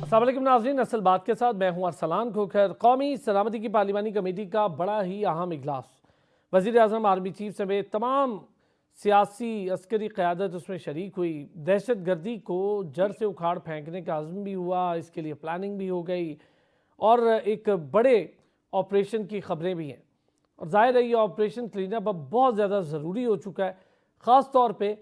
अस्सलाम वालेकुम नाज़रीन, असल बात के साथ मैं हूं अरसलान खोखर। कौमी सलामती की पार्लिमानी कमेटी का बड़ा ही अहम इजलास, वज़ीर आज़म, आर्मी चीफ समेत तमाम सियासी अस्करी क़यादत उसमें शरीक हुई। दहशत गर्दी को जड़ से उखाड़ फेंकने का अज़्म भी हुआ, इसके लिए प्लानिंग भी हो गई और एक बड़े ऑपरेशन की ख़बरें भी हैं। और ज़ाहिर है ये ऑपरेशन क्लीनअप अब बहुत ज़्यादा ज़रूरी हो चुका है। ख़ास तौर पे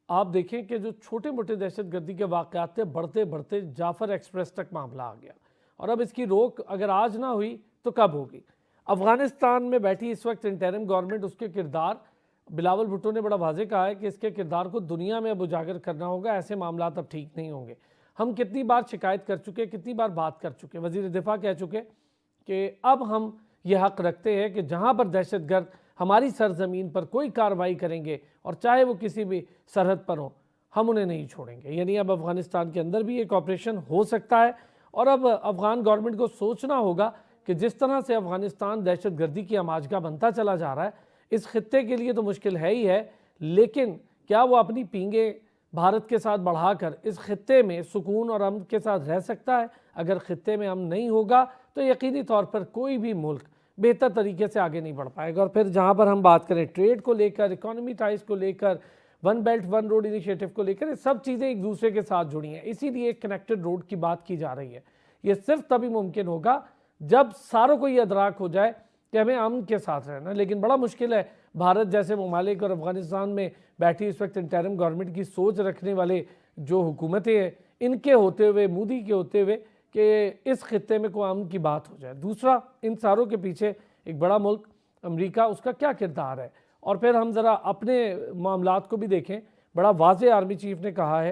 आप देखें कि जो छोटे मोटे दहशत गर्दी के वाक़यात थे, बढ़ते बढ़ते जाफ़र एक्सप्रेस तक मामला आ गया और अब इसकी रोक अगर आज ना हुई तो कब होगी। अफ़गानिस्तान में बैठी इस वक्त इंटरिम गवर्नमेंट, उसके किरदार, बिलावल भुट्टो ने बड़ा वाज़े कहा है कि इसके किरदार को दुनिया में अब उजागर करना होगा, ऐसे मामला अब ठीक नहीं होंगे। हम कितनी बार शिकायत कर चुके, कितनी बार बात कर चुके, वज़ीर दिफा कह चुके कि अब हम ये हक़ रखते हैं कि जहाँ पर दहशतगर्द हमारी सरजमीन पर कोई कार्रवाई करेंगे और चाहे वो किसी भी सरहद पर हो, हम उन्हें नहीं छोड़ेंगे। यानी अब अफ़गानिस्तान के अंदर भी एक ऑपरेशन हो सकता है और अब अफ़गान गवर्नमेंट को सोचना होगा कि जिस तरह से अफ़गानिस्तान दहशत गर्दी की आमाजगा बनता चला जा रहा है, इस खित्ते के लिए तो मुश्किल है ही है, लेकिन क्या वो अपनी पींगे भारत के साथ बढ़ाकर इस खित्ते में सुकून और अमन के साथ रह सकता है? अगर खित्ते में अमन नहीं होगा तो यकीनी तौर पर कोई भी मुल्क बेहतर तरीके से आगे नहीं बढ़ पाएगा। और फिर जहाँ पर हम बात करें ट्रेड को लेकर, इकोनॉमी टाइज को लेकर, one belt one road initiative को लेकर, ये सब चीज़ें एक दूसरे के साथ जुड़ी हैं, इसीलिए एक कनेक्टेड रोड की बात की जा रही है। ये सिर्फ तभी मुमकिन होगा जब सारों को ये अदराक हो जाए कि हमें अमन के साथ रहना। लेकिन बड़ा मुश्किल है, भारत जैसे ममालिक और अफ़गानिस्तान में बैठी इस वक्त इंटरिम गवर्नमेंट की सोच रखने वाले जो हुकूमतें हैं, इनके होते हुए, मोदी के होते हुए कि इस खित्ते में कोई अमन की बात हो जाए। दूसरा, इन सारों के पीछे एक बड़ा मुल्क अमेरिका, उसका क्या किरदार है। और फिर हम ज़रा अपने मामलात को भी देखें। बड़ा वाज़े आर्मी चीफ ने कहा है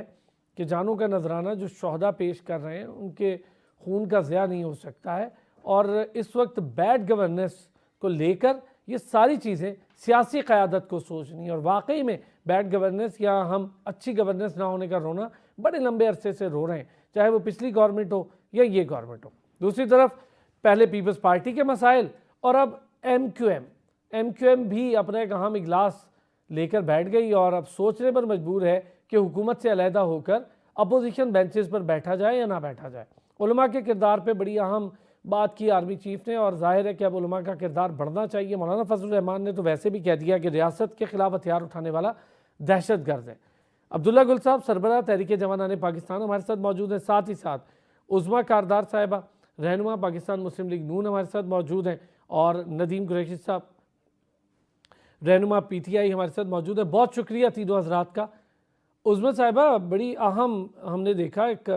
कि जानों का नजराना जो शहदा पेश कर रहे हैं उनके खून का ज़िया नहीं हो सकता है। और इस वक्त बैड गवर्नेंस को लेकर ये सारी चीज़ें सियासी क़यादत को सोचनी, और वाकई में बैड गवर्नेंस या हम अच्छी गवर्नेंस ना होने का रोना बड़े लंबे अरसे से रो रहे हैं, चाहे वो पिछली गवर्नमेंट हो या ये गवर्नमेंट हो। दूसरी तरफ पहले पीपल्स पार्टी के मसाइल और अब एम भी अपना एक अहम इजलास लेकर बैठ गई और अब सोचने पर मजबूर है कि हुकूमत से अलहदा होकर अपोजिशन बेंचेस पर बैठा जाए या ना बैठा जाए। उलमा के किरदार पे बड़ी अहम बात की आर्मी चीफ ने, और जाहिर है कि अब उलमा का किरदार बढ़ना चाहिए। मौलाना फजलुर रहमान ने तो वैसे भी कह दिया कि रियासत के खिलाफ हथियार उठाने वाला दहशत गर्द है। अब्दुल्ला गुल साहब, सरबराह तहरीक जवानाने पाकिस्तान, हमारे साथ मौजूद हैं। साथ ही साथ उज़मा कारदार साहिबा, रहनुमा पाकिस्तान मुस्लिम लीग नून, हमारे साथ मौजूद हैं। और नदीम कुरैशी साहब, रहनुमा PTI, हमारे साथ मौजूद है। बहुत शुक्रिया तीनों हजरात का। उज़मा साहिबा, बड़ी अहम हमने देखा एक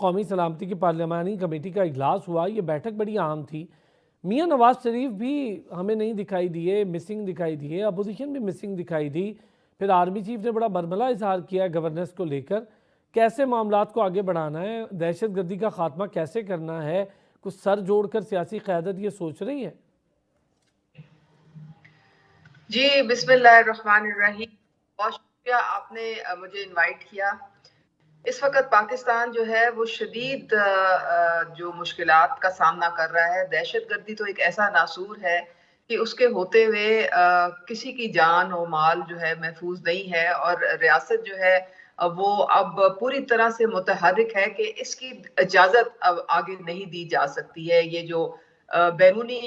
कौमी सलामती की पार्लियामानी कमेटी का इजलास हुआ, ये बैठक बड़ी अहम थी। मियाँ नवाज शरीफ भी हमें नहीं दिखाई दिए, मिसिंग दिखाई दिए, अपोजिशन भी मिसिंग दिखाई दी। फिर आर्मी चीफ ने बड़ा बरमला इजहार किया गवर्नेंस को लेकर, कैसे मामलात को आगे बढ़ाना है, दहशत गर्दी का खात्मा कैसे करना है। कुछ सर जोड़कर सियासी क़यादत ये सोच रही है? जी, बिस्मिल्लाहिर्रहमानिर्रहीम। बहुत शुक्रिया, आपने मुझे इनवाइट किया। इस वक्त पाकिस्तान जो है वो शदीद जो मुश्किलात का सामना कर रहा है। दहशत गर्दी तो एक ऐसा नासूर है कि उसके होते हुए किसी की जान और माल जो है महफूज नहीं है, और रियासत जो है वो अब पूरी तरह से मुतहर्रिक है कि इसकी इजाज़त अब आगे नहीं दी जा सकती है। ये जो बैरूनी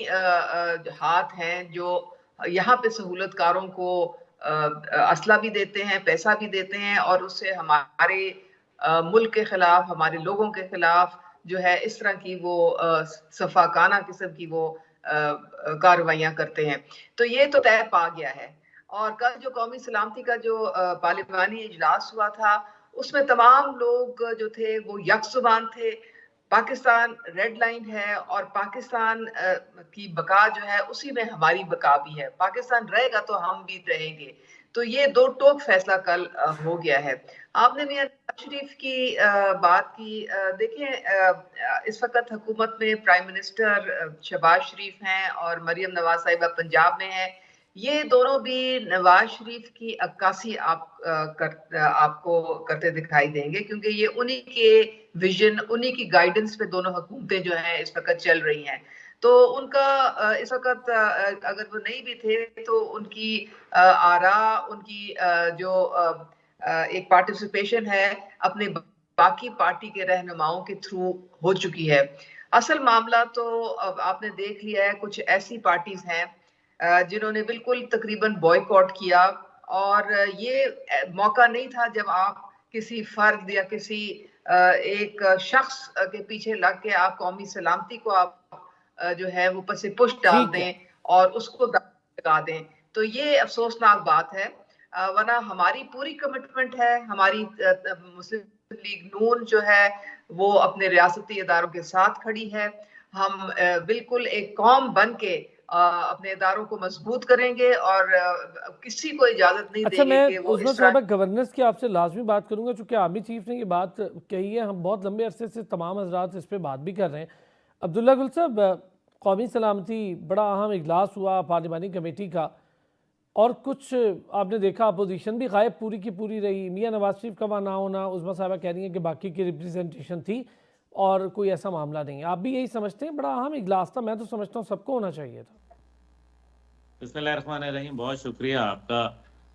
हाथ हैं जो यहाँ पे सहूलतकारों को असला भी देते हैं, पैसा भी देते हैं, और उससे हमारे मुल्क के खिलाफ, हमारे लोगों के खिलाफ जो है इस तरह की वो सफाकाना किस्म की वो कार्रवाइयाँ करते हैं। तो ये तो तय पा गया है। और कल जो कौमी सलामती का जो पार्लिमानी इजलास हुआ था, उसमें तमाम लोग जो थे वो यकजुबान थे। पाकिस्तान रेड लाइन है और पाकिस्तान की बका जो है उसी में हमारी बका भी है। पाकिस्तान रहेगा तो हम भी रहेंगे। तो ये दो टोक फैसला कल हो गया है। आपने मियां नवाज शरीफ की बात की। देखें, इस वक्त हुकूमत में प्राइम मिनिस्टर शहबाज शरीफ हैं और मरियम नवाज साहिबा पंजाब में है। ये दोनों भी नवाज शरीफ की अक्कासी आपको करते दिखाई देंगे, क्योंकि ये उन्हीं के विजन, उन्हीं की गाइडेंस पे दोनों हुकूमतें जो हैं इस वक्त चल रही हैं। तो उनका इस वक्त अगर वो नहीं भी थे तो उनकी आरा, उनकी जो एक पार्टिसिपेशन है अपने बाकी पार्टी के रहनुमाओं के थ्रू हो चुकी है। असल मामला तो अब आपने देख लिया है, कुछ ऐसी पार्टीज हैं जिन्होंने बिल्कुल तकरीबन बॉयकॉट किया, और ये मौका नहीं था जब आप किसी फर्द या किसी एक शख्स के पीछे लग के आप कौमी सलामती को आप जो है वो पसे पुष्ट डाल ठीक है। दें और उसको लगा दें। तो ये अफसोसनाक बात है। वरना हमारी पूरी कमिटमेंट है, हमारी मुस्लिम लीग नून जो है वो अपने रियासती इदारों के साथ खड़ी है। हम बिल्कुल एक कौम बन के अपने इदारों को मजबूत करेंगे और किसी को इजाजत नहीं अच्छा, देंगे मैं कि वो उस्मान इस तरह। साहब गवर्नेंस की आपसे लाजमी बात करूंगा, चूंकि आर्मी चीफ ने ये बात कही है, हम बहुत लंबे अरसे से तमाम हजरात इस पर बात भी कर रहे हैं। अब्दुल्ला गुल साहब, कौमी सलामती बड़ा अहम इजलास हुआ पार्लिमानी कमेटी का, और कुछ आपने देखा अपोजिशन भी गायब पूरी की पूरी रही। मियाँ नवाज शरीफ का वहाँ ना होना, उस्मा साहबा कह रही हैं कि बाकी की रिप्रेजेंटेशन थी और कोई ऐसा मामला नहीं। आप भी यही समझते हैं? बड़ा अहम इजलास था, मैं तो समझता हूँ सबको होना चाहिए था। बिस्मिल्लाहिर्रहमानिर्रहीम, बहुत शुक्रिया आपका।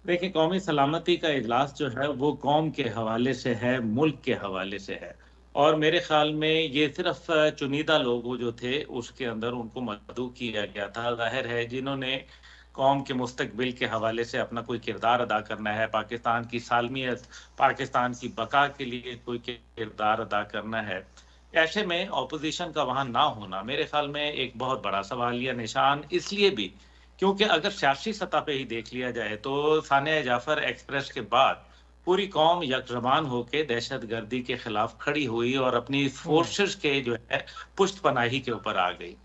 देखिए, कौमी सलामती का इजलास जो है वो कौम के हवाले से है, मुल्क के हवाले से है, और मेरे ख्याल में ये सिर्फ चुनिंदा लोग जो थे उसके अंदर उनको मदऊ किया गया था। जाहिर है जिन्होंने कौम के मुस्तकबिल के हवाले से अपना कोई किरदार अदा करना है, पाकिस्तान की सालमियत, पाकिस्तान की बका के लिए कोई किरदार अदा करना है, ऐसे में ऑपोजिशन का वहां ना होना मेरे ख्याल में एक बहुत बड़ा सवालिया निशान इसलिए भी क्योंकि अगर सियासी सतह पे ही देख लिया जाए तो सानिया जाफर एक्सप्रेस के बाद पूरी कौम यकजबान होकर दहशत गर्दी के खिलाफ खड़ी हुई और अपनी फोर्सेस के जो है पुष्ट पनाही के ऊपर आ गई।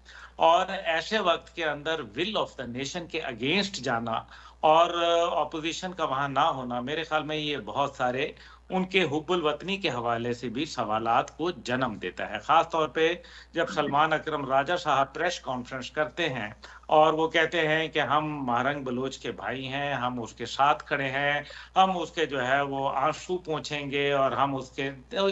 और ऐसे वक्त के अंदर विल ऑफ द नेशन के अगेंस्ट जाना और ऑपोजिशन का वहां ना होना मेरे ख्याल में ये बहुत सारे उनके हुब्बुल वतनी के हवाले से भी सवालात को जन्म देता है। खास तौर पे जब सलमान अकरम राजा साहब प्रेस कॉन्फ्रेंस करते हैं और वो कहते हैं कि हम महारंग बलोच के भाई हैं, हम उसके साथ खड़े हैं, हम उसके जो है वो आंसू पोंछेंगे और हम उसके, तो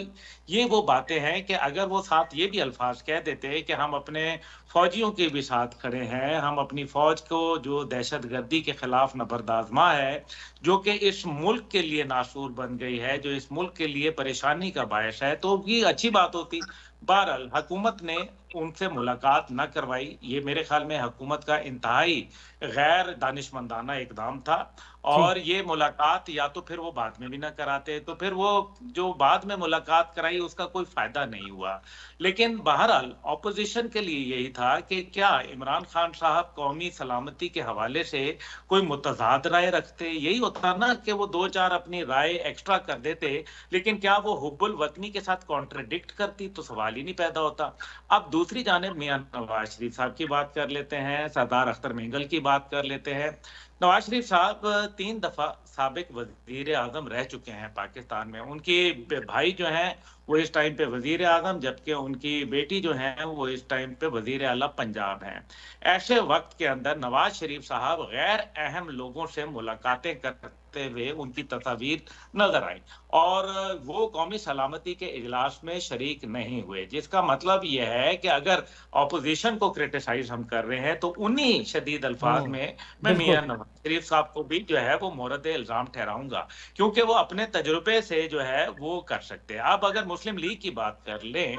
ये वो बातें हैं कि अगर वो साथ ये भी अल्फाज कह देते कि हम अपने फौजियों के भी साथ खड़े हैं, हम अपनी फौज को जो दहशत गर्दी के खिलाफ नबरदाजमा है, जो कि इस मुल्क के लिए नासूर बन गई है, जो इस मुल्क के लिए परेशानी का बायस है, तो ये अच्छी बात होती। बहरहाल हुकूमत ने उनसे मुलाकात न करवाई, ये मेरे ख्याल में हुकूमत का इंतहाई गैर दानिशमंदाना इकदाम था। और ये मुलाकात या तो फिर वो बाद में भी ना कराते, तो फिर वो जो बाद में मुलाकात कराई उसका कोई फायदा नहीं हुआ। लेकिन बहरहाल ऑपोजिशन के लिए यही था कि क्या इमरान खान साहब कौमी सलामती के हवाले से कोई मुतजाद राय रखते, यही होता ना कि वो दो चार अपनी राय एक्स्ट्रा कर देते, लेकिन क्या वो हुब्बुल वतनी के साथ कॉन्ट्रडिक्ट करती, तो सवाल ही नहीं पैदा होता। अब दूसरी जानिब मियां नवाज शरीफ साहब की बात कर लेते हैं, सरदार अख्तर मेंगल की बात कर लेते हैं। नवाज शरीफ साहब 3 दफा साबिक वजीर आजम रह चुके हैं पाकिस्तान में। उनके भाई जो हैं वो इस टाइम पे वजीर आजम, जबकि उनकी बेटी जो है वो इस टाइम पे वजीर आला पंजाब हैं। ऐसे वक्त के अंदर नवाज शरीफ साहब गैर अहम लोगों से मुलाकातें करते हुए उनकी तस्वीर नजर आई और वो कौमी सलामती के इजलास में शरीक नहीं हुए, जिसका मतलब यह है कि अगर ऑपोजिशन को क्रिटिसाइज हम कर रहे हैं तो उन्हीं शदीद अल्फाज में मैं मियां नवाज शरीफ साहब को भी जो है वो मोरद इल्जाम ठहराऊंगा, क्योंकि वो अपने तजुर्बे से जो है वो कर सकते हैं। अब अगर मुस्लिम लीग की बात कर लें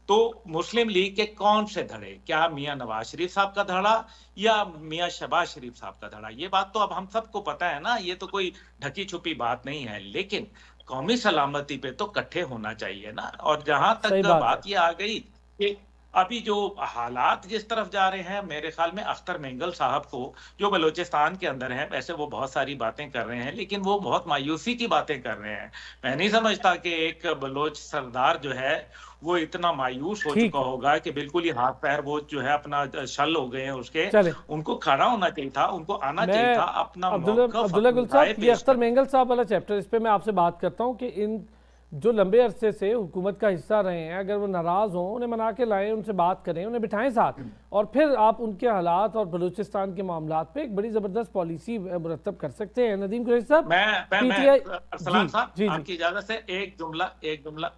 तो मुस्लिम लीग के कौन से धड़े, क्या मियां नवाज शरीफ साहब का धड़ा या मियां शहबाज शरीफ साहब का धड़ा, ये बात तो अब हम सबको पता है ना, ये तो कोई ढकी छुपी बात नहीं है। लेकिन कौमी सलामती पे तो इकट्ठे होना चाहिए ना। और जहां तक बात ये आ गई कि अभी जो हालात जिस तरफ जा रहे हैं, मेरे ख्याल में अख्तर मेंगल साहब को जो बलूचिस्तान के अंदर हैं, वैसे वो बहुत सारी बातें कर रहे हैं लेकिन वो बहुत मायूसी की बातें कर रहे हैं। मैं नहीं समझता कि एक बलोच सरदार जो है वो इतना मायूस हो चुका होगा कि बिल्कुल ही हाथ पैर वो जो है अपना शल हो गए हैं उसके। उनको खड़ा होना चाहिए था, उनको आना चाहिए था अपना। अब्दुल्ला गुल साहब, ये अख्तर मेंगल साहब वाला चैप्टर, इस पे मैं आपसे बात करता हूँ कि इन जो लंबे अरसे से हुकूमत का हिस्सा रहे हैं, अगर वो नाराज़ हों उन्हें मना के लाएं, उनसे बात करें, उन्हें बिठाएं साथ, और फिर आप उनके हालात और बलूचिस्तान के मामलात पे एक बड़ी ज़बरदस्त पॉलिसी मुरतब कर सकते हैं। नदीम कुरैशी साहब, अरसलान साहब आपकी इजाज़त से एक जुमला,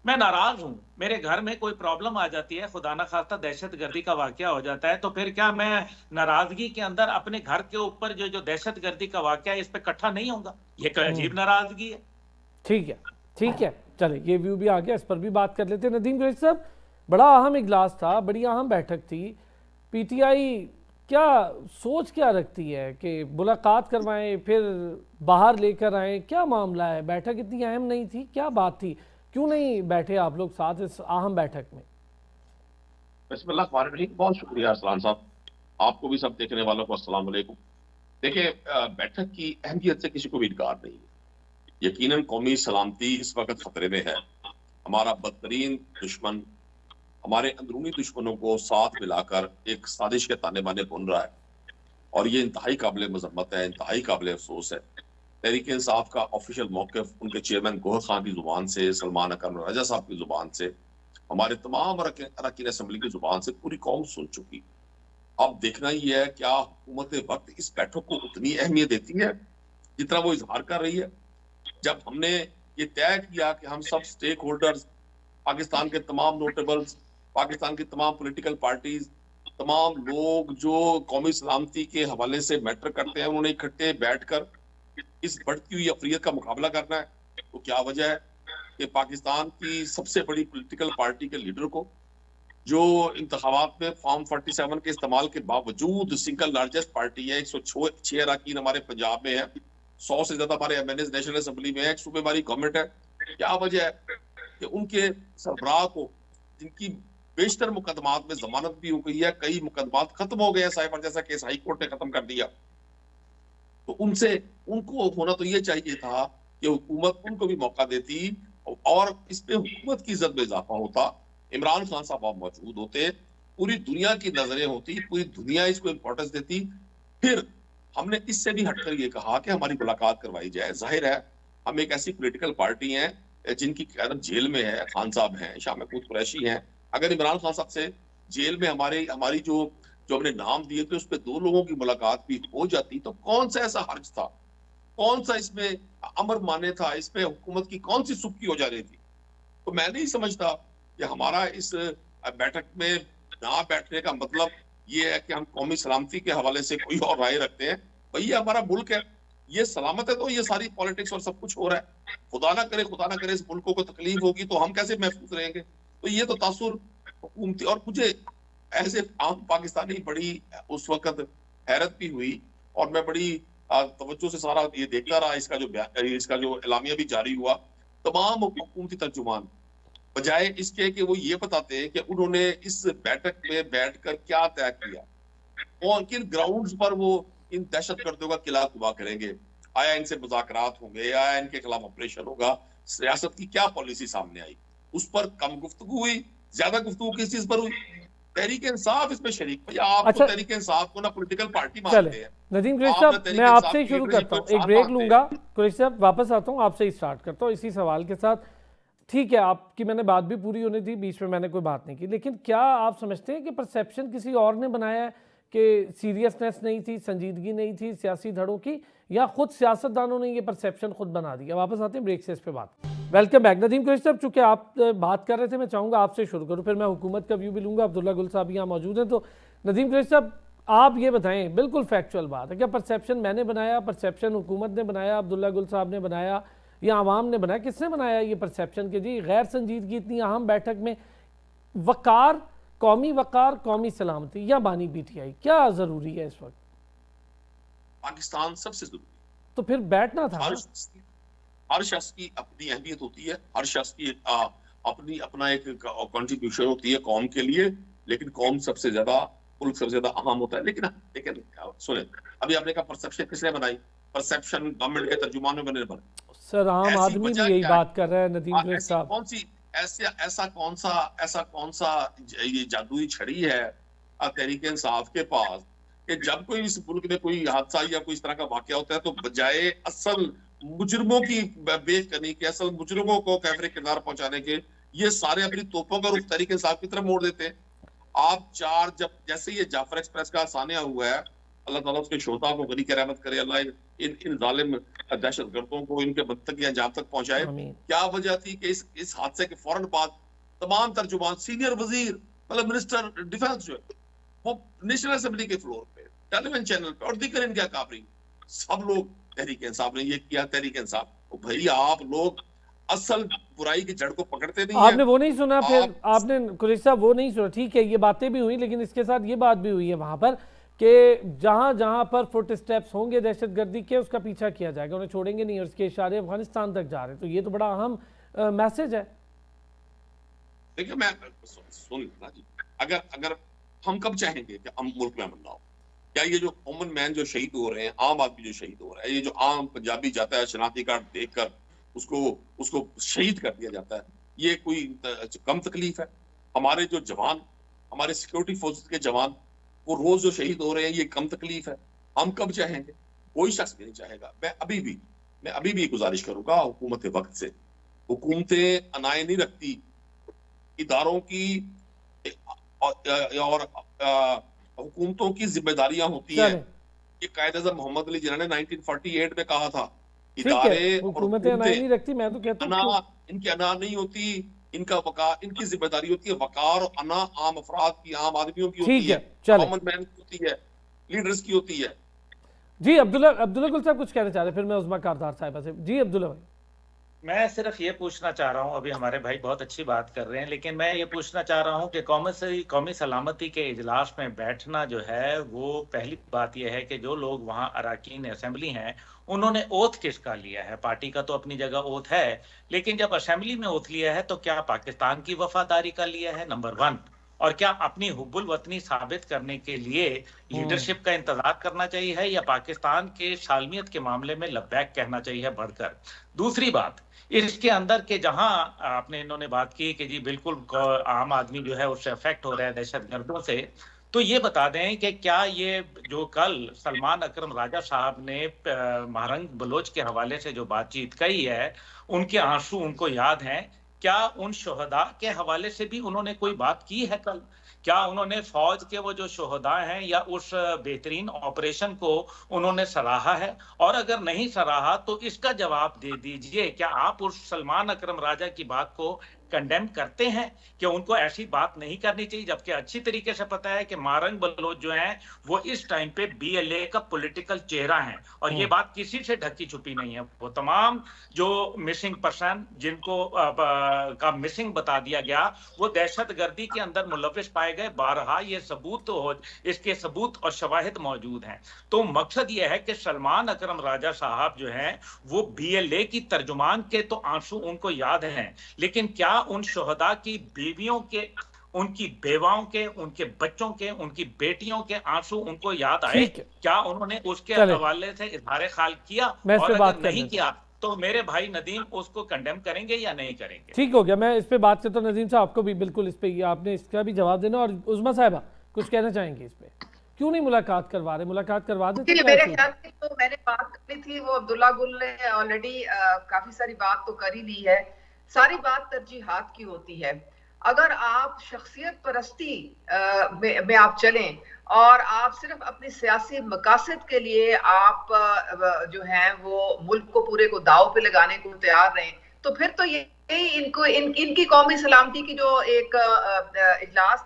मैं नाराज हूँ, मेरे घर में कोई प्रॉब्लम आ जाती है, खुदा ना खास्ता दहशत गर्दी का वाकया हो जाता है, तो फिर क्या मैं नाराजगी के अंदर अपने घर के ऊपर जो दहशत गर्दी का वाकया है इस पे इकट्ठा नहीं होगा? ये कोई अजीब नाराजगी है। ठीक है, ठीक है, चले ये व्यू भी आ गया, इस पर भी बात कर लेते हैं। नदीम कुरैशी साहब, बड़ा अहम इजलास था, बड़ी अहम बैठक थी। पीटीआई क्या सोच क्या रखती है कि मुलाकात करवाएं फिर बाहर लेकर आएं, क्या मामला है? बैठक इतनी अहम नहीं थी, क्या बात थी, क्यों नहीं बैठे आप लोग साथ इस अहम बैठक में? बिस्मिल्लाह, बहुत शुक्रिया अरसलान साहब, आपको भी सब देखने वालों को अस्सलाम वालेकुम। देखिए, बैठक की अहमियत से किसी को भी इनकार नहीं है। यकीनन कौमी सलामती इस वक्त खतरे में है। हमारा बदतरीन दुश्मन हमारे अंदरूनी दुश्मनों को साथ मिलाकर एक साजिश के ताने बाने बुन रहा है, और ये इंतहाई काबिल मजम्मत है, इंतहाई काबिल अफसोस है। तहरीक इंसाफ का ऑफिशियल मौक़िफ़ उनके चेयरमैन गौहर खान की जुबान से, सलमान अकरम रजा साहब की जुबान से, हमारे तमाम अरकान असेंबली की जुबान से पूरी कौम सुन चुकी। अब देखना ही है क्या हुकूमत वक्त इस बैठक को उतनी अहमियत देती है जितना वो इजहार कर रही है। जब हमने ये तय किया कि हम सब स्टेक होल्डर्स, पाकिस्तान के तमाम नोटेबल्स, पाकिस्तान की तमाम पॉलिटिकल पार्टीज, तमाम लोग जो कौमी सलामती के हवाले से मैटर करते हैं, उन्होंने इकट्ठे बैठकर इस बढ़ती हुई अफरियत का मुकाबला करना है, तो क्या वजह है कि पाकिस्तान की सबसे बड़ी पॉलिटिकल पार्टी के लीडर को, जो इंतखाबात में फॉर्म 47 के इस्तेमाल के बावजूद सिंगल लार्जेस्ट पार्टी है, 106 अरकान हमारे पंजाब में है, 100 से ज्यादा हमारे एमएनएस नेशनल असेंबली में है, एक सूबे हमारी गवर्नमेंट है, क्या वजह है कि उनके सरबराह को, जिनकी बेशतर मुकदमात में जमानत भी हो गई है, कई मुकदमात खत्म हो गए हैं, साइफर जैसा केस हाई कोर्ट ने खत्म कर दिया, तो उनको होना तो ये चाहिए था कि हुकूमत उनको भी मौका देती और इसमें हुकूमत की इज्जत में इजाफा होता। इमरान खान साहब आप मौजूद होते, पूरी दुनिया की नजरें होती, पूरी दुनिया इसको इंपॉर्टेंस देती। फिर हमने इससे भी हटकर ये कहा कि हमारी मुलाकात करवाई जाए। जाहिर है हम एक ऐसी पॉलिटिकल पार्टी हैं जिनकी क़यादत जेल में है, खान साहब हैं, शाह महमूद कुरैशी हैं। अगर इमरान खान साहब से जेल में हमारी जो हमने नाम दिए थे उस पर 2 लोगों की मुलाकात भी हो जाती, तो कौन सा ऐसा हर्ज था, कौन सा इसमें अमर माने था, इसमें हुकूमत की कौन सी सुक्की हो जा रही थी? तो मैं नहीं समझता कि हमारा इस बैठक में ना बैठने का मतलब ये है कि हम कौमी सलामती के हवाले से कोई और राय रखते हैं। भाई ये हमारा मुल्क है, ये सलामत है, तो ये सारी पॉलिटिक्स और सब कुछ हो रहा है। खुदा ना करे इस मुल्क को तकलीफ होगी तो हम कैसे महफूज रहेंगे? तो ये तो तासुर हुकूमती, और मुझे ऐसे आम पाकिस्तानी बड़ी उस वक्त हैरत भी हुई, और मैं बड़ी तवज्जो से सारा ये देखता रहा। इसका जो एलामिया भी जारी हुआ, तमाम हुकूमती तर्जुमान बजाय इसके कि वो ये बताते हैं कि उन्होंने इस बैठक में बैठकर क्या तय किया और किन ग्राउंड्स पर वो इन दहशतगर्दों का किला तबाह करेंगे, आया इनसे मुज़ाकरात होंगे, आया इनके खिलाफ ऑपरेशन होगा, सियासत की क्या पॉलिसी सामने आई, उस पर कम गुफ्तगू हुई, ज्यादा गुफ्तगू किस चीज पर हुई? तहरीक इंसाफ इसमें शरीक। भैया आप तो तहरीक इंसाफ को ना पॉलिटिकल पार्टी मानते हैं। नदीम कुरैशी साहब, मैं आपसे ही शुरू करता हूँ, एक ब्रेक लूंगा। कुरैशी साहब वापस आता हूँ, आपसे ही स्टार्ट करता हूँ इसी सवाल के साथ। ठीक है, आपकी मैंने बात भी पूरी होने दी, बीच में मैंने कोई बात नहीं की, लेकिन क्या आप समझते हैं कि परसेप्शन किसी और ने बनाया है कि सीरियसनेस नहीं थी, संजीदगी नहीं थी सियासी धड़ों की, या खुद सियासतदानों ने ये परसेप्शन खुद बना दिया? वापस आते हैं ब्रेक से, इस पर बात। Welcome back. नदीम कुरैशी साहब, चूंकि आप बात कर रहे थे, मैं चाहूँगा आपसे शुरू करूँ, फिर मैं हुकूमत का व्यू भी लूँगा। अब्दुल्ला गुल साहब यहाँ मौजूद हैं। तो नदीम कुरैशी साहब, आप ये बताएं, बिल्कुल फैक्चुअल बात है, क्या परसेप्शन मैंने बनाया, परसेप्शन हुकूमत ने बनाया, अब्दुल्ला गुल साहब ने बनाया, या आवाम ने बनाया? किसने बनाया ये परसेप्शन कि जी गैर संजीदगी इतनी अहम बैठक में वकार, कौमी सलामती या बानी पीटीआई, क्या जरूरी है इस वक्त? पाकिस्तान सबसे जरूरी, तो फिर बैठना था। हर शख्स की अपनी अहमियत होती है, हर शख्स की अपना एक कंट्रीब्यूशन होती है कौम के लिए, लेकिन कौम सबसे ज्यादा, मुल्क सबसे ज्यादा अहम होता है। लेकिन सुने, अभी आपने कहा परसेप्शन किसने बनाई? परसेप्शन गवर्नमेंट के तर्जुमान में बने बनाई। सर आम आदमी भी यही बात कर रहा है नदीम कुरैशी साहब। कौन सी ऐसा कौन सा ये जादुई छड़ी है तहरीक इंसाफ के पास कि जब कोई इस मुल्क में कोई हादसा या कोई इस तरह का वाकया होता है तो बजाय असल मुजरिमों की बेच करने के, असल मुजरिमों को कैमरे किनार पहुंचाने के, ये सारे अपनी तोपों का रुख तहरीक इंसाफ की तरफ मोड़ देते हैं। आप जब जैसे ये जाफर एक्सप्रेस का सानिया हुआ है, अल्लाह ताला उसके शोता को गनी की रहमत करे, अल्लाह इन जालिम दहशतगर्दों को इनके बदतकी अंजाम तक पहुंचाए। क्या वजह थी कि इस हादसे के फौरन बाद तमाम तर्जुमान, सीनियर वजीर, मतलब मिनिस्टर डिफेंस जो है, वो नेशनल असेंबली के फ्लोर पे, टेलीविजन चैनल पे और दिक्कत इनके अकाबरी, सब लोग तहरीक इंसाफ ने ये किया, तहरीक इंसाफ। तो भाई आप लोग असल बुराई की जड़ को पकड़ते नहीं आपने है। वो नहीं सुना, फिर आप आपने कुरैशी साहब वो नहीं सुना, ठीक है ये बातें भी हुई, लेकिन इसके साथ ये बात भी हुई है वहां पर कि जहां जहां पर फुट स्टेप्स होंगे दहशतगर्दी के, उसका पीछा किया जाएगा, उन्हें छोड़ेंगे नहीं, और इसके इशारे अफगानिस्तान तक जा रहे हैं। तो ये तो बड़ा अहम मैसेज है। देखिए, मैं सुन लेना जी, अगर अगर हम कब चाहेंगे कि हम मुल्क में अमन ना हो? क्या ये जो कॉमन मैन जो शहीद हो रहे हैं, आम आदमी जो शहीद हो रहा है, ये जो आम पंजाबी जाता है शनाख्ती कार्ड देखकर उसको उसको शहीद कर दिया जाता है, ये कोई कम तकलीफ है? हमारे जो जवान, हमारे सिक्योरिटी फोर्सेस के जवान, वो रोज जो शहीद हो रहे हैं, ये कम तकलीफ है? हम कब चाहेंगे? कोई शख्स भी नहीं चाहेगा। मैं अभी भी गुजारिश करूंगा हुकूमत वक्त से, हुकूमतें अनाए नहीं रखती इदारों की और हुकूमतों की जिम्मेदारियां होती हैं। ये कायद-ए-आज़म मोहम्मद अली जिन्ना ने 1948 में कहा था, इदारे और हुकूमतें अनाई नहीं रखती, मैं तो कहता हूं इनकी अना नहीं होती, इनका वकार, इनकी जिम्मेदारी होती है वकार और अना आम अफराद की, आम आदमियों की होती है, कॉमन मैन की होती है, लीडर्स की होती है। जी अब्दुल्ला गुल साहब कुछ कहना चाह रहे हैं, फिर मैं उस्मा कारदार साहिबा से। जी अब्दुल्ला भाई। मैं सिर्फ ये पूछना चाह रहा हूँ, अभी हमारे भाई बहुत अच्छी बात कर रहे हैं, लेकिन मैं ये पूछना चाह रहा हूँ कि कौमी सलामती के इजलास में बैठना जो है, वो पहली बात यह है कि जो लोग वहाँ अरकान असेंबली हैं, उन्होंने ओथ किसका लिया है? पार्टी का तो अपनी जगह ओथ है, लेकिन जब असेंबली में ओथ लिया है तो क्या पाकिस्तान की वफादारी का लिया है? नंबर 1। और क्या अपनी हुब्बुल वतनी साबित करने के लिए लीडरशिप का इंतजार करना चाहिए है, या पाकिस्तान के सालमियत के मामले में लब्बैक कहना चाहिए बढ़कर? दूसरी बात, इसके अंदर के जहां आपने इन्होंने बात की कि जी बिल्कुल आम आदमी जो है उससे अफेक्ट हो रहा है दहशतगर्दों से, तो ये बता दें कि क्या ये जो कल सलमान अकरम राजा साहब ने महारंग बलोच के हवाले से जो बातचीत कही है, उनके आंसू उनको याद हैं? क्या उन शोहदा के हवाले से भी उन्होंने कोई बात की है कल? क्या उन्होंने फौज के वो जो शोहदा हैं या उस बेहतरीन ऑपरेशन को उन्होंने सराहा है? और अगर नहीं सराहा तो इसका जवाब दे दीजिए, क्या आप उस सलमान अकरम राजा की बात को कंडेम करते हैं कि उनको ऐसी बात नहीं करनी चाहिए, जबकि अच्छी तरीके से पता है कि मारंग बलोच जो हैं वो इस टाइम पे बीएलए का पॉलिटिकल चेहरा है, और ये बात किसी से ढकी छुपी नहीं है। वो तमाम जो मिसिंग पर्सन जिनको का मिसिंग बता दिया गया, वो दहशतगर्दी के अंदर मुलविस पाए गए, बारहा ये सबूत हो, इसके सबूत और शवाहिद मौजूद हैं। तो मकसद ये है कि सलमान अकरम राजा साहब जो हैं वो बीएलए की तर्जुमान के तो आंसू उनको याद हैं, लेकिन क्या उन शोहदा की बीवियों के, उनकी बेवाओं के, उनके बच्चों के, उनकी बेटियों के आंसू उनको याद आए? क्या उन्होंने उसके हवाले से इजहार ख्याल किया? और अगर नहीं किया तो मेरे भाई नदीम उसको कंडेम करेंगे या नहीं करेंगे? ठीक हो गया, मैं इस पे बात करता हूं। नदीम साहब आपको भी बिल्कुल इस पे आपने इसका भी जवाब देना, और उस्मा साहिबा कुछ कहना चाहेंगे इस पे? क्यों नहीं मुलाकात करवा रहे? मुलाकात करवा देते। मेरे ख्याल से तो मैंने बात करी थी, वो अब्दुल्ला गुल ने ऑलरेडी काफी सारी बात तो कर ही ली है। सारी बात तरजीहात की होती है। अगर आप शख्सियत परस्ती में आप चलें और आप सिर्फ अपनी सियासी मकासद के लिए आप जो है वो मुल्क को पूरे को दाव पे लगाने को तैयार रहें, तो फिर तो ये इनकी कौमी सलामती की जो एक इजलास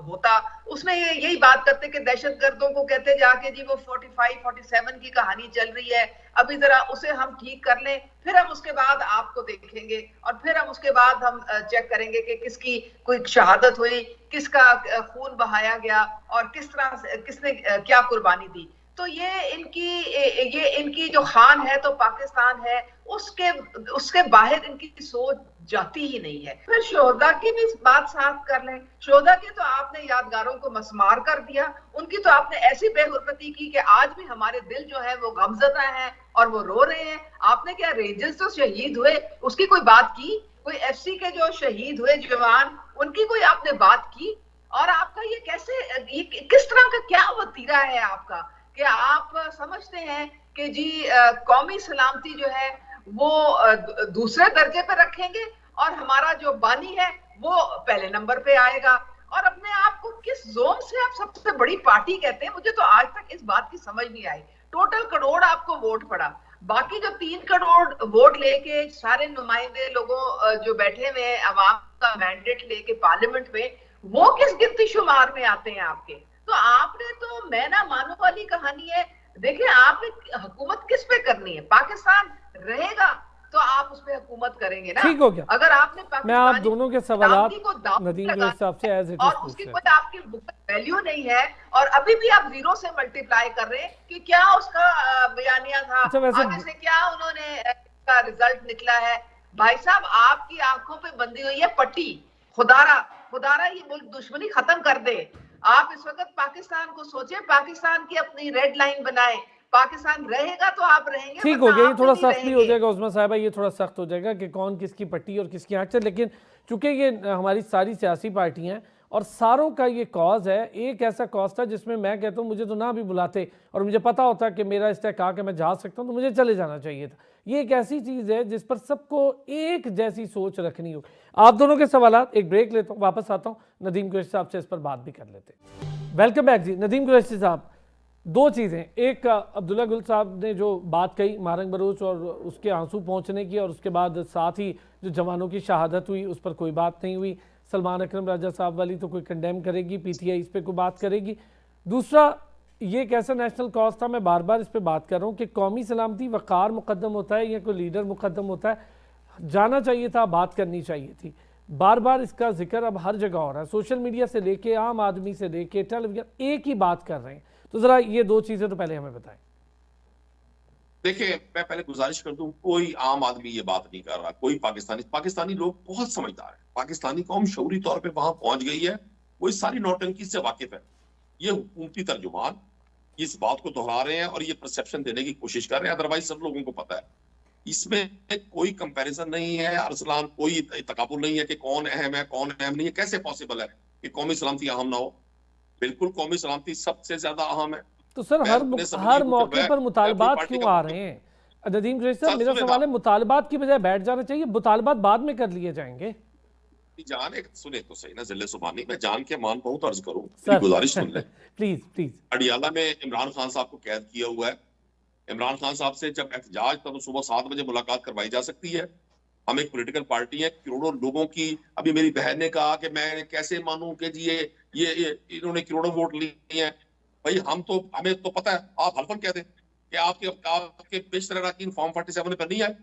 होता, उसमें यही बात करते कि दहशतगर्दों को कहते जाके जी वो 45-47 की कहानी चल रही है, अभी जरा उसे हम ठीक कर लें, फिर हम उसके बाद आपको देखेंगे, और फिर हम उसके बाद हम चेक करेंगे कि किसकी कोई शहादत हुई, किसका खून बहाया गया, और किस तरह किसने क्या कुर्बानी दी। तो ये इनकी जो खान है तो पाकिस्तान है, उसके बाहर इनकी सोच जाती ही नहीं है। फिर शोहदा की भी बात साफ कर लें। शोहदा के तो आपने यादगारों को मसमार कर दिया, उनकी तो आपने ऐसी बेहुरमती की कि आज भी हमारे दिल जो है वो गमज़दा है और वो रो रहे हैं। आपने क्या रेंजर्स जो शहीद हुए उसकी कोई बात की? कोई एफसी के जो शहीद हुए जवान, उनकी कोई आपने बात की? और आपका ये कैसे, ये किस तरह का क्या वतीरा है आपका कि आप समझते हैं कि जी कौमी सलामती जो है वो दूसरे दर्जे पे रखेंगे और हमारा जो बानी है वो पहले नंबर पे आएगा, और अपने आप को किस जोन से आप सबसे बड़ी पार्टी कहते हैं? मुझे तो आज तक इस बात की समझ नहीं आई। टोटल करोड़ आपको वोट पड़ा, बाकी जो 3 करोड़ वोट लेके सारे नुमाइंदे लोगों जो बैठे हुए हैं अवाम का मैंडेट लेके पार्लियामेंट में, वो किस गिनती शुमार में आते हैं आपके? तो आपने तो मैं ना मानो वाली कहानी है। देखिए, आपने हुकूमत किस पे करनी है? पाकिस्तान रहेगा तो आप उस पर हुकूमत करेंगे ना। ठीक हो गया। अगर आपने मैं आप दोनों के सवालात को दाव नदीम लगाना के हिसाब से एज इट और इज उसकी पूछ कोई रहे आपकी वैल्यू नहीं है और अभी भी आप जीरो से मल्टीप्लाई कर रहे हैं कि क्या उसका बयानिया था, अच्छा, वैसे आगे से क्या उन्होंने इसका रिजल्ट निकला है। भाई साहब, आपकी आंखों पे बंधी हुई है पट्टी। खुदारा ये मुल्क दुश्मनी खत्म कर दे। आप इस वक्त पाकिस्तान को सोचे, पाकिस्तान की अपनी रेड लाइन बनाए। पाकिस्तान रहेगा तो आप रहेंगे, ठीक हो गया। ये थोड़ा सख्त भी हो जाएगा उस्मान साहबा, ये थोड़ा सख्त हो जाएगा कि कौन किसकी पट्टी और किसकी आंच है। लेकिन चूंकि ये हमारी सारी सियासी पार्टियां हैं और सारों का ये कॉज है, एक ऐसा कॉज था जिसमें मैं कहता हूँ मुझे तो ना भी बुलाते और मुझे पता होता कि मेरा इस्तेहकाक है, मैं जा सकता हूँ, तो मुझे चले जाना चाहिए था। ये एक ऐसी चीज़ है जिस पर सबको एक जैसी सोच रखनी हो। आप दोनों के सवालात, एक ब्रेक लेता हूँ, वापस आता हूँ, नदीम कुरैशी साहब से इस पर बात भी कर लेते हैं। वेलकम बैक जी। नदीम कुरैशी साहब, दो चीज़ें, एक अब्दुल्ला गुल साहब ने जो बात कही मारंग बरूच और उसके आंसू पहुंचने की, और उसके बाद साथ ही जो जवानों की शहादत हुई उस पर कोई बात नहीं हुई। सलमान अकरम राजा साहब वाली तो कोई कंडेम करेगी, पीटीआई इस पर कोई बात करेगी। दूसरा, ये एक ऐसा नेशनल कॉज था, मैं बार बार इस पर बात कर रहा हूँ कि कौमी सलामती वक़ार मुकद्दम होता है या कोई लीडर मुकद्दम होता है। जाना चाहिए था, बात करनी चाहिए थी। बार बार इसका जिक्र अब हर जगह हो रहा है, सोशल मीडिया से लेके आम आदमी से लेके टेलीविजन, एक ही बात कर रहे हैं। तो जरा ये दो चीजें तो पहले हमें बताएं। देखिए, मैं पहले गुजारिश कर दूं, कोई आम आदमी ये बात नहीं कर रहा, कोई पाकिस्तानी लोग बहुत समझदार है। पाकिस्तानी कौम शऊरी तौर पे वहां पहुंच गई है, वो इस सारी नौटंकी से वाकिफ है। ये हुकूमती तर्जुमान इस बात को दोहरा रहे हैं और ये परसेप्शन देने की कोशिश कर रहे हैं, अदरवाइज सब लोगों को पता है। इसमें कोई कंपैरिजन नहीं है अरसलान, कोई तकाबुल नहीं है कि कौन अहम है कौन अहम नहीं है। कैसे पॉसिबल है कि कौमी सलामती अहम ना हो? बिल्कुल कौमी सलामती सबसे ज्यादा अहम है। तो सर हर मौके पर मुतालबात क्यों आ रहे हैं? नदीम कुरैशी साहब, मेरा सवाल है, मुतालबात की बजाय बैठ जाना चाहिए, मुतालबात बाद में कर लिए जाएंगे। जान एक सुने तो सही ना जिले सुबानी, मैं जान के मान बहुत अर्ज करूं, मेरी गुजारिश सुन ले। Please please. अडियाला में इमरान खान साहब को कैद किया हुआ है। इमरान खान साहब से जब एहतजाज तब तो सुबह 7 बजे मुलाकात करवाई जा सकती है। हम एक पॉलिटिकल पार्टी है, करोड़ों लोगों की। अभी मेरी बहन ने कहा कि मैं कैसे मानूं कि जी ये इन्होंने करोड़ों वोट लिए हैं। भाई हमें तो पता है, आप हल्फन कह दें कि आपके पेशतर अरकान फॉर्म 47 पर नहीं आए।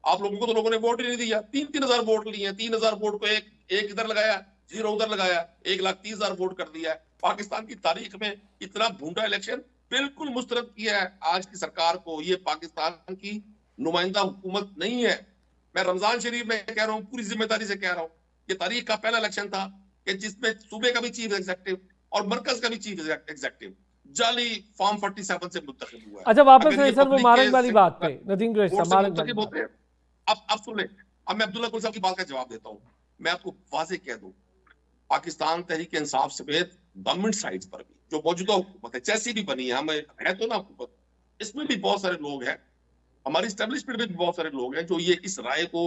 आप लोगों को तो लोगों ने वोट ही नहीं दिया। 3,000 वोट लिए हैं, 3,000 वोट को एक इधर लगाया, 0 उधर लगाया, 1,30,000 वोट कर दिया है। पाकिस्तान की तारीख में इतना भूंडा इलेक्शन बिल्कुल मुस्तरद किया है आज की सरकार को। ये पाकिस्तान की नुमाइंदा हुकूमत नहीं है। मैं रमजान शरीफ में कह रहा हूँ, पूरी जिम्मेदारी से कह रहा हूँ, ये तारीख का पहला इलेक्शन था कि जिसमें सूबे का भी चीफ एग्जीक्यूटिव और मरकज का भी चीफ एग्जीक्यूटिव जाली फॉर्म 47 से मुंतखब हुआ है। अच्छा, वापस नहीं सर, वो मारंग वाली बात पे नदीम कुरैशी साहब, मारंग वाली होते हैं। अब सुन ले, अब मैं अब्दुल्ला गुल साहब की बात का जवाब देता हूँ। मैं आपको वाज़ेह कह दूं, पाकिस्तान तहरीक इंसाफ समेत गवर्नमेंट साइड्स पर भी जो मौजूदा हुकूमत है, जैसी भी बनी है, हमें है तो ना हुकूमत, इसमें भी बहुत सारे लोग हैं, हमारी एस्टेब्लिशमेंट में भी बहुत सारे लोग हैं जो ये इस राय को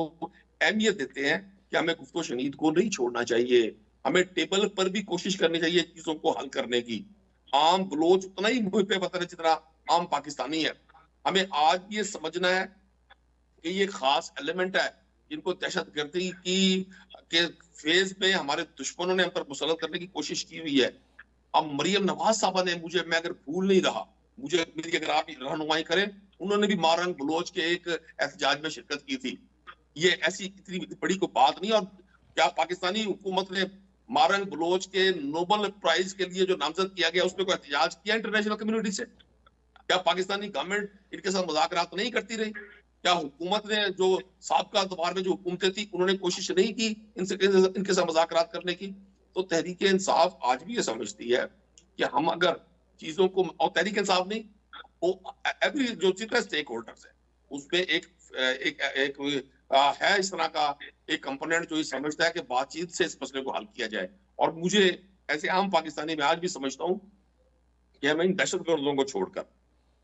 अहमियत देते हैं कि हमें गुफ्तो शनीद को नहीं छोड़ना चाहिए, हमें टेबल पर भी कोशिश करनी चाहिए चीजों को हल करने की। आम बलोच उतना ही मुझ पे पता है जितना आम पाकिस्तानी है। हमें आज ये समझना है कि ये खास एलिमेंट है जिनको दहशतगर्दी के फेज में हमारे दुश्मनों ने हम पर मुसल्लत करने की कोशिश की हुई है। अब मरियम नवाज साहबा ने, मैं अगर भूल नहीं रहा, मुझे मेरी अगर आप रहनुमाई करें, उन्होंने भी मारंग बलोच के एक एहतजाज में शिरकत की थी। ये ऐसी इतनी बड़ी कोई बात नहीं। और क्या पाकिस्तानी हुकूमत ने मारंग बलोच के नोबेल प्राइज के लिए जो नामजद किया गया उसमें कोई एहतजाज किया इंटरनेशनल कम्युनिटी से? क्या पाकिस्तानी गवर्नमेंट इनके साथ मुज़ाकरात नहीं करती रही? क्या हुकूमत ने, जो साबका दौर में जो हुकूमतें थी, उन्होंने कोशिश नहीं की इनके साथ मुज़ाकरात करने की? तो तहरीक इंसाफ आज भी ये समझती है कि हम अगर चीजों को, और तहरीक इंसाफ नहीं, वो एवरी जो जितना स्टेक होल्डर्स है उसमें एक है इस तरह का एक कंपोनेंट जो ये समझता है कि बातचीत से इस मसले को हल किया जाए। और मुझे ऐसे आम पाकिस्तानी में आज भी समझता हूँ कि हमें इन दहशतगर्दों को छोड़कर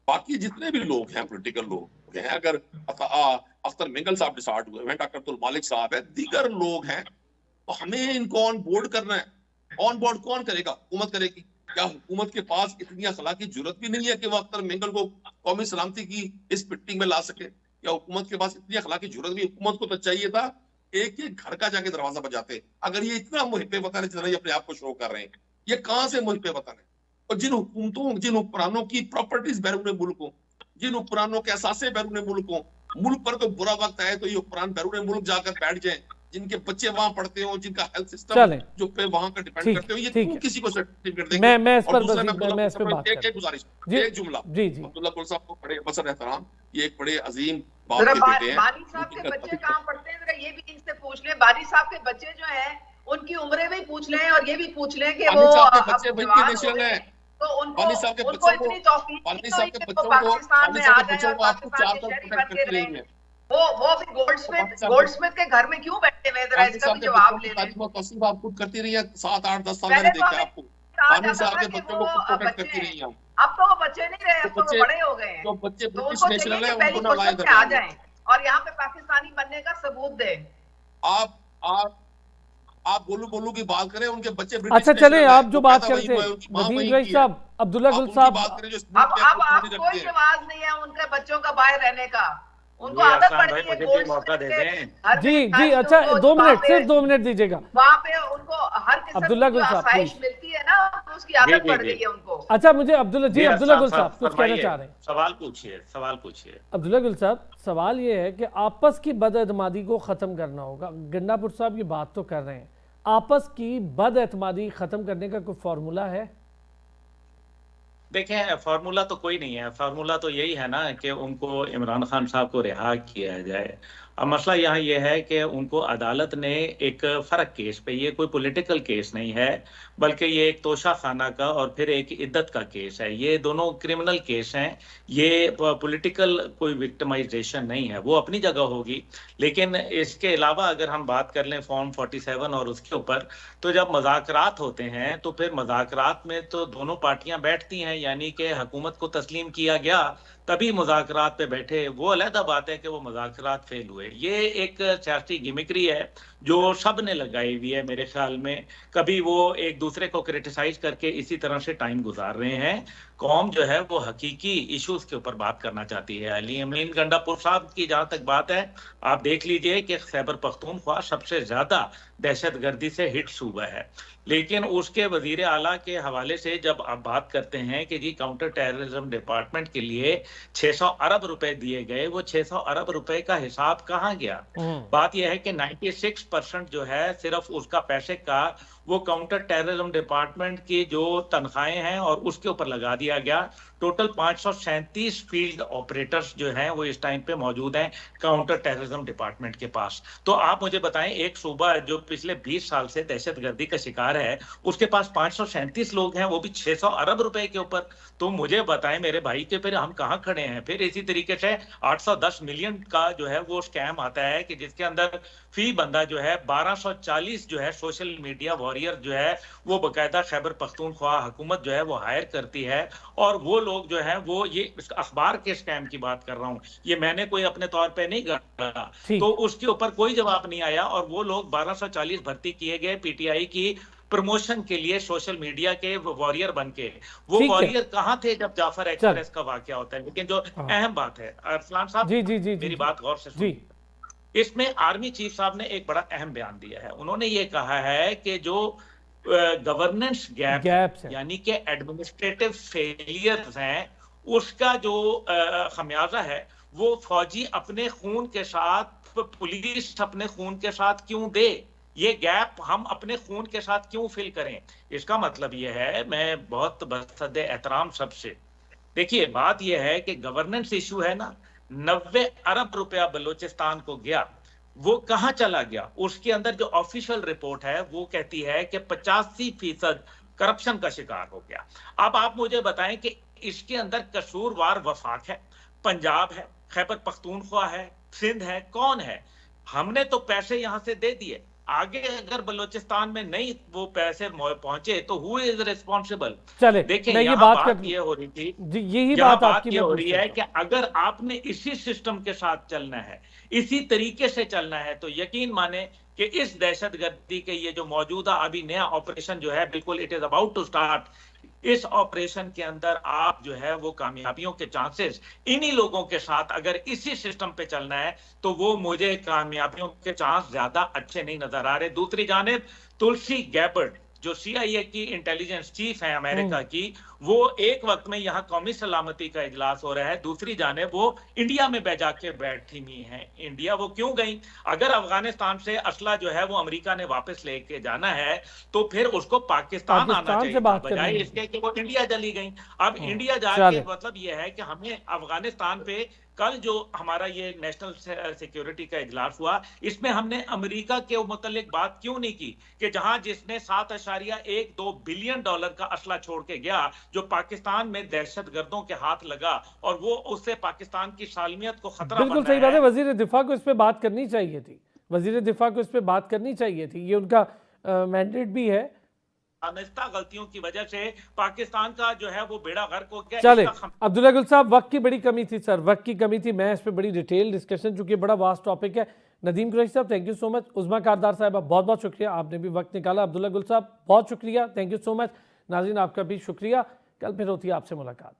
बाकी जितने भी लोग हैं, पॉलिटिकल लोग हैं, अगर अख्तर मिंगल साहब डिसाइड हुए हैं, डॉक्टर अब्दुल मालिक साहब है, दीगर लोग हैं, तो हमें इनको ऑन बोर्ड करना है। ऑन बोर्ड कौन करेगा? हुकूमत करेगी। क्या हुकूमत के पास इतनी अखलाकी जरूरत भी नहीं है कि वो अख्तर मिंगल को कौमी सलामती की इस पिटिंग में ला सके? क्या हुकूमत के पास इतनी अखलाकी जरूरत भी? हुकूमत को तो चाहिए था एक एक घर का जाके दरवाजा बजाते। अगर ये इतना मुहिब्बे वतन है जितना अपने आप को शो कर रहे हैं, ये कहां से मुहिब्बे वतन है? और जिन हुकूमतों, जिन हुक्मरानों की प्रॉपर्टीज बैरून मुल्क हो, जिन हुक्मरानों के असासे बैरून मुल्क हो, मुल्क पर कोई बुरा वक्त आए तो ये हुक्मरान बैरून मुल्क जाकर बैठ जाए, जिनके बच्चे वहां पढ़ते हो, जिनका हेल्थ सिस्टम चलें, जो पे वहां का डिपेंड ठीक करते हो, ये ठीक क्यों है, किसी को सर्टिफिकेट देंगे? मैं इस और पर दूसरा मैं अब्दुल्ला मैं इस गुल पे साहब बात को कर एक गुजारिश, जी एक जुमला, जी जी अब्दुल्ला गुल साहब को बड़े बसर एहतराम, ये एक बड़े अजीम बाप जरा के बेटे हैं, बारी साहब के बच्चे कहाँ पढ़ते हैं, जरा ये भी इनसे पूछ लें। बारी साहब के बच्चे जो हैं उनकी उम्रें भी पूछ लें और ये भी पूछ लें कि वो साहब के अब बच्चे वही जवान हो नेशनल गए है, तो उनको पानी साहब के उनको बच्चों को, इतनी तौफीक पानी नहीं साहब हुई के कि वो बच्चों को, पाकिस्तान में पानी आ साहब के जाए बच्चों और को आपको पाकिस्तान 4 के साल शहरी प्रोटेक्ट बन के करती रही रहें। है। वो भी गोल्डस्मिथ के घर में क्यों बैठे हुए, जरा पानी इसका साहब भी के जवाब बच्चों ले की लें। तालीम और तौसीफ आप खुद करती रही है, 7, 8, 10 साल पहले मैंने तो देखा हमें आपको, कहा पानी जाता साहब था के कि बच्चों वो को खुद प्रोटेक्ट बच्चे करती हैं, रही हैं। अब तो वो बच्चे नहीं रहे, अब तो वो बड़े हो गए हैं। जो बच्चे तो ब्रिटिश उनको नेशनल चाहिए है कि पहली उनको ना लाए फुर्सत में आ दरमियान में। जाएं और यहाँ पे पाकिस्तानी बनने का सबूत दें। आप गोलू की बात करें, उनके बच्चे अच्छा ब्रिटिश चलें, नेशनल है, आप जो वो बात पैदा वहीं करते हुआ हैं है, उनकी माँ नदीम वहीं कुरैशी की है। साहब, अब्दुल्ला आप गुल उनकी साहब, बात करें जो इस मुल्क में अब अपनी कोई रखते हैं। रिवाज नहीं है उनके बच्चों का बाहर रहने का, उनको ये आदत अरसलान पड़ भाई गई है मुझे भी मौका दे दें। जी जी, अच्छा 2 मिनट, सिर्फ 2 मिनट दीजिएगा। वहाँ पे उनको हर किस्म अब्दुल्ला की जो गुल साहब, आसाइश प्लीज। मिलती है ना, उसकी जी आदत जी पड़ जी, गई है उनको। अच्छा मुझे अब्दुल्ला जी अब्दुल्ला अरसलान गुल साहब साहब कुछ कहना फरमाइए, चाह रहे हैं। सवाल पूछिए। अब्दुल्ला गुल साहब, सवाल ये है कि आपस की बदएतमादी को ख़त्म करना होगा। गंडापुर साहब ये बात तो कर रहे हैं, आपस की बदएतमादी ख़त्म करने का कोई फार्मूला है? देखें, फार्मूला तो कोई नहीं है, फार्मूला तो यही है ना कि उनको इमरान खान साहब को रिहा किया जाए। अब मसला यहाँ ये है कि उनको अदालत ने एक फ़र्क केस पे, ये कोई पॉलिटिकल केस नहीं है बल्कि ये एक तोशा खाना का और फिर एक इद्दत का केस है, ये दोनों क्रिमिनल केस हैं, ये पॉलिटिकल कोई विक्टिमाइजेशन नहीं है, वो अपनी जगह होगी। लेकिन इसके अलावा अगर हम बात कर लें फॉर्म 47 और उसके ऊपर, तो जब मज़ाकरात होते हैं तो फिर मज़ाकरात में तो दोनों पार्टियां बैठती हैं, यानी कि हुकूमत को तस्लीम किया गया तभी मुज़ाकरात पे बैठे, वो अलहदा बात है कि वो मुज़ाकरात फेल हुए। ये एक सियासी गिमिक्री है जो सब ने लगाई हुई है मेरे ख्याल में। कभी वो एक दूसरे को क्रिटिसाइज करके इसी तरह से टाइम गुजार रहे हैं। कौम जो है वो हकीकी इश्यूज के ऊपर बात करना चाहती है। अली अमीन गंडापुर साहब की जहां तक बात है, आप देख लीजिए कि खैबर पख्तूनख्वा सबसे ज्यादा दहशतगर्दी से हिट सूबा है, लेकिन उसके वजीर आला के हवाले से जब आप बात करते हैं कि जी काउंटर टेररिज्म डिपार्टमेंट के लिए 600 अरब रुपए दिए गए, वो 600 अरब रुपए का हिसाब कहाँ गया? बात यह है कि 96% जो है सिर्फ उसका पैसे का वो काउंटर टेररिज्म डिपार्टमेंट की जो तनख्वाहें हैं और उसके ऊपर लगा दिया गया। टोटल 537 फील्ड ऑपरेटर्स जो हैं वो इस टाइम पे मौजूद हैं काउंटर टेररिज्म डिपार्टमेंट के पास। तो आप मुझे बताएं, एक सूबा जो पिछले 20 साल से दहशतगर्दी का शिकार है, उसके पास 537 लोग हैं, वो भी 600 अरब रुपए के ऊपर। तो मुझे बताएं मेरे भाई के फिर हम कहाँ खड़े हैं? फिर इसी तरीके से 810 मिलियन का जो है वो स्कैम आता है कि जिसके अंदर फी बंदा जो है 1240 जो है सोशल मीडिया वॉरियर जो है वो बकायदा खैबर पख्तूनख्वा हुकूमत जो है वो हायर करती है, और वो लोग जो है वो, ये अखबार के स्कैम की बात कर रहा हूँ, ये मैंने कोई अपने तौर पे नहीं करा, तो उसके ऊपर कोई जवाब नहीं आया। और वो लोग 1240 भर्ती किए गए पीटीआई की प्रमोशन के लिए सोशल मीडिया के वॉरियर बन के। वो वॉरियर कहाँ थे जब जाफर एक्सप्रेस का वाकया होता है? लेकिन जो अहम बात है अरसलान साहब, मेरी बात गौर से सुनिए, इसमें आर्मी चीफ साहब ने एक बड़ा अहम बयान दिया है। उन्होंने ये कहा है कि जो गवर्नेंस गैप यानी कि एडमिनिस्ट्रेटिव फेलियर्स हैं, उसका जो खमियाजा है वो फौजी अपने खून के साथ, पुलिस अपने खून के साथ क्यों दे? ये गैप हम अपने खून के साथ क्यों फिल करें? इसका मतलब ये है, मैं बहुत बसद एहतराम सबसे, देखिए बात यह है कि गवर्नेंस इशू है ना, 90 अरब रुपया बलूचिस्तान को गया, वो कहां चला गया? उसके अंदर जो ऑफिशियल रिपोर्ट है वो कहती है कि 85% करप्शन का शिकार हो गया। अब आप मुझे बताएं कि इसके अंदर कसूरवार वफाक है, पंजाब है, खैबर पख्तूनख्वा है, सिंध है, कौन है? हमने तो पैसे यहां से दे दिए, आगे अगर बलूचिस्तान में नहीं वो पैसे पहुंचे तो हु इज रिस्पॉन्सिबल? चले, देखिए ये यहाँ बात ये हो रही थी, यही बात आपकी हो रही है कि अगर आपने इसी सिस्टम के साथ चलना है, इसी तरीके से चलना है, तो यकीन माने कि इस दहशतगर्दी के ये जो मौजूदा अभी नया ऑपरेशन जो है, बिल्कुल it is about to start, इस ऑपरेशन के अंदर आप जो है वो कामयाबियों के चांसेस, इन्हीं लोगों के साथ अगर इसी सिस्टम पे चलना है तो वो मुझे कामयाबियों के चांस ज्यादा अच्छे नहीं नजर आ रहे। दूसरी जानिब तुलसी गैबर्ट जो CIA की इंटेलिजेंस चीफ है अमेरिका की, वो एक वक्त में यहाँ कौमी सलामती का इजलास हो रहा है, दूसरी जानिब वो इंडिया में जाके बैठी हुई है। इंडिया वो क्यों गई? अगर अफगानिस्तान से असला जो है वो अमेरिका ने वापस लेके जाना है तो फिर उसको पाकिस्तान आना पाकिस्तान से चाहिए, बात बजाय करनी है। इसके कि वो इंडिया चली गई। अब इंडिया जाके चले मतलब ये है कि हमें अफगानिस्तान पे कल जो हमारा ये नेशनल सिक्योरिटी का इजलास हुआ, इसमें हमने अमेरिका के मुतल्लिक बात क्यों नहीं की कि जहां जिसने 7.12 बिलियन डॉलर का असला छोड़ के गया, जो पाकिस्तान में दहशतगर्दों के हाथ लगा और वो उससे पाकिस्तान की सालमियत को खतरा बिल्कुल बन सही रहा बात है। वजीर दिफा को इस पे बात करनी चाहिए थी, वजीर दिफा को इस पे बात करनी चाहिए थी, ये उनका मैंडेट भी है। अनस्ता गलतियों की वजह से पाकिस्तान का जो है वो बेड़ा गर्क हो गया। चले इसका अब्दुल्ला गुल साहब, वक्त की बड़ी कमी थी सर, वक्त की कमी थी। मैं इस पे बड़ी डिटेल डिस्कशन, चूंकि बड़ा वास्ट टॉपिक है। नदीम कुरैशी साहब थैंक यू सो मच। उज़मा कारदार साहब बहुत बहुत शुक्रिया, आपने भी वक्त निकाला। अब्दुल्ला गुल साहब बहुत शुक्रिया, थैंक यू सो मच। नाज़रीन आपका भी शुक्रिया। कल फिर होती है आपसे मुलाकात।